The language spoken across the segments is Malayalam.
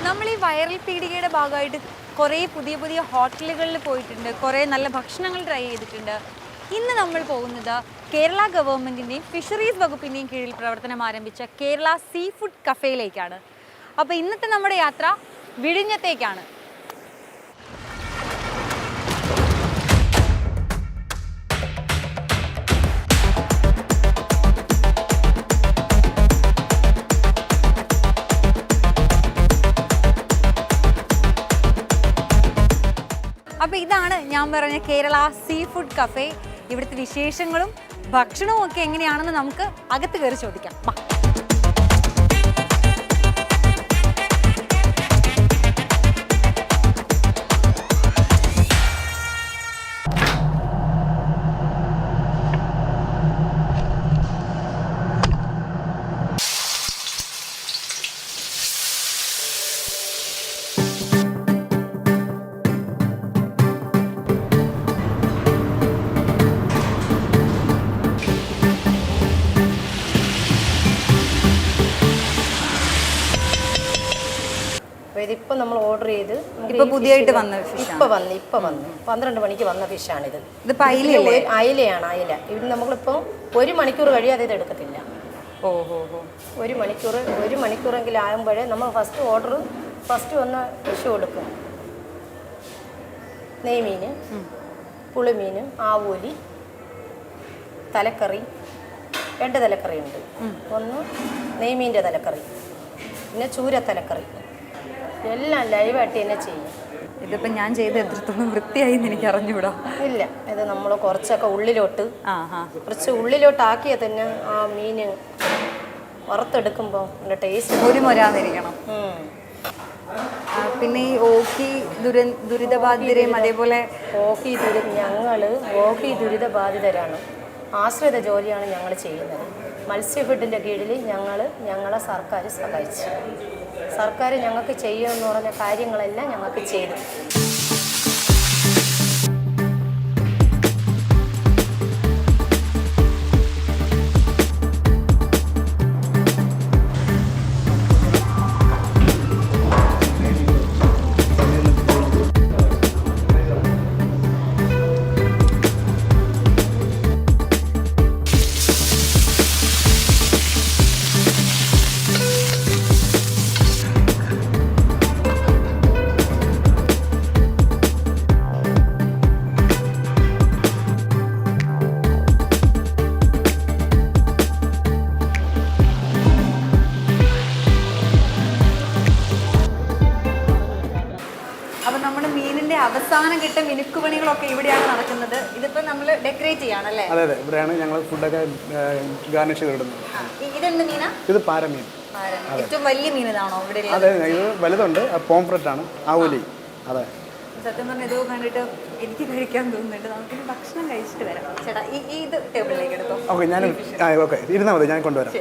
നമ്മൾ ഈ വൈറൽ പീടികയുടെ ഭാഗമായിട്ട് കുറേ പുതിയ പുതിയ ഹോട്ടലുകളിൽ പോയിട്ടുണ്ട്, കുറേ നല്ല ഭക്ഷണങ്ങൾ ട്രൈ ചെയ്തിട്ടുണ്ട്. ഇന്ന് നമ്മൾ പോകുന്നത് കേരള ഗവൺമെൻറ്റിൻ്റെയും ഫിഷറീസ് വകുപ്പിൻ്റെയും കീഴിൽ പ്രവർത്തനം ആരംഭിച്ച കേരള സീ ഫുഡ് കഫേയിലേക്കാണ്. അപ്പോൾ ഇന്നത്തെ നമ്മുടെ യാത്ര വിഴിഞ്ഞത്തേക്കാണ്. അപ്പോൾ ഇതാണ് ഞാൻ പറഞ്ഞ കേരള സീ ഫുഡ് കഫേ. ഇവിടുത്തെ വിശേഷങ്ങളും ഭക്ഷണവും ഒക്കെ എങ്ങനെയാണെന്ന് നമുക്ക് അകത്ത് കയറി ചോദിക്കാം. ഇതിപ്പോൾ നമ്മൾ ഓർഡർ ചെയ്ത് പുതിയതായിട്ട് വന്ന ഇപ്പം വന്ന് 12 മണിക്ക് വന്ന ഫിഷാണിത്. അയിലയാണ്. ഇത് നമ്മളിപ്പോൾ 1 മണിക്കൂർ കഴിയാതെ ഇത് എടുക്കത്തില്ല. ഒരു മണിക്കൂറെങ്കിലും ആകുമ്പോഴേ നമ്മൾ ഫസ്റ്റ് വന്ന ഫിഷ് കൊടുക്കും. നെയ്മീൻ, പുളിമീൻ, ആവൂലി, തലക്കറി, 2 തലക്കറിയുണ്ട്. ഒന്ന് നെയ്മീൻ്റെ തലക്കറി, പിന്നെ ചൂര തലക്കറി, എല്ലാം ലൈവായിട്ട് തന്നെ ചെയ്യും. ഇതിപ്പോൾ ഞാൻ ചെയ്ത് എത്രത്തോളം വൃത്തിയായി എന്ന് എനിക്ക് അറിഞ്ഞുകൂടാ. ഇല്ല, ഇത് നമ്മൾ കുറച്ചൊക്കെ കുറച്ച് ഉള്ളിലോട്ടാക്കിയാൽ തന്നെ ആ മീൻ വറുത്തെടുക്കുമ്പോൾ അതിൻ്റെ ടേസ്റ്റ് ഒരു മൊരാന്നിരിക്കണം. പിന്നെ ഈ ഓഖി ദുരിതബാധിതരെയും അതേപോലെ ഞങ്ങൾ ഓഖി ദുരിതബാധിതരാണ്. ആശ്രിത ജോലിയാണ് ഞങ്ങൾ ചെയ്യുന്നത്. മത്സ്യഫെഡിൻ്റെ കീഴിൽ ഞങ്ങളെ സർക്കാർ സഹായിച്ചു. സർക്കാർ ഞങ്ങൾക്ക് ചെയ്യുമെന്ന് പറഞ്ഞ കാര്യങ്ങളെല്ലാം ഞങ്ങൾക്ക് ചെയ്തു. അവസാനം കിട്ട മിനുക്കുപണികളൊക്കെ ഇവിടെയാണ് നടക്കുന്നത്. ഇതിപ്പോ നമ്മൾ ഡെക്കറേറ്റ് ചെയ്യാണല്ലേ? അതെ, ഇവിടെയാണ് ഞങ്ങൾ ഫുഡൊക്കെ ഗാർണിഷ് ചെയ്തിടുന്നത്. ഇതെന്ത് മീനാ? ഇത് പാരമീൻ. ഏറ്റവും വലിയ മീൻ ഇതാണോ ഇവിടെ? അതെ, ഇത് വലുതുണ്ട്. പോംഫ്രെറ്റ് ആണ്, ആവൂലി. അതെ, സത്യം പറഞ്ഞ ഇത് കണ്ടിട്ട് എനിക്ക് കഴിക്കാൻ തോന്നുന്നുണ്ട്. നമുക്ക് ഭക്ഷണം കഴിച്ചിട്ട് വരാം. ചേട്ടാ ഇത് ടേബിളിലേക്ക് എടുത്തോ. ഓക്കെ, ഞാൻ ഇരുന്നാൽ മതി, ഞാൻ കൊണ്ടുവരാം.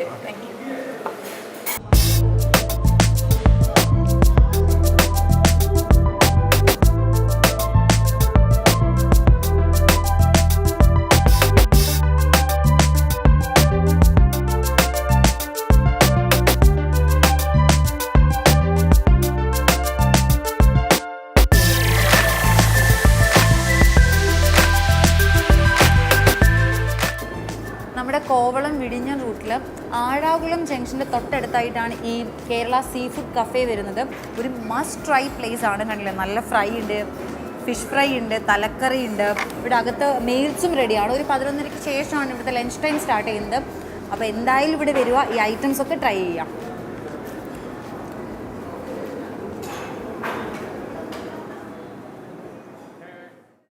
കോവളം വിഴിഞ്ഞം റൂട്ടിൽ ആഴാകുളം ജംഗ്ഷൻ്റെ തൊട്ടടുത്തായിട്ടാണ് ഈ കേരള സീ ഫുഡ് കഫേ വരുന്നത്. ഒരു മസ്റ്റ് ട്രൈ പ്ലേസ് ആണ്. കണ്ടില്ലേ, നല്ല ഫ്രൈ ഉണ്ട്, ഫിഷ് ഫ്രൈ ഉണ്ട്, തലക്കറി ഉണ്ട്. ഇവിടെ അകത്ത് മീൽസും റെഡിയാണ്. ഒരു 11:30-ക്ക് ശേഷമാണ് ഇവിടുത്തെ ലഞ്ച് ടൈം സ്റ്റാർട്ട് ചെയ്യുന്നത്. അപ്പോൾ എന്തായാലും ഇവിടെ വരിക, ഈ ഐറ്റംസ് ഒക്കെ ട്രൈ ചെയ്യാം.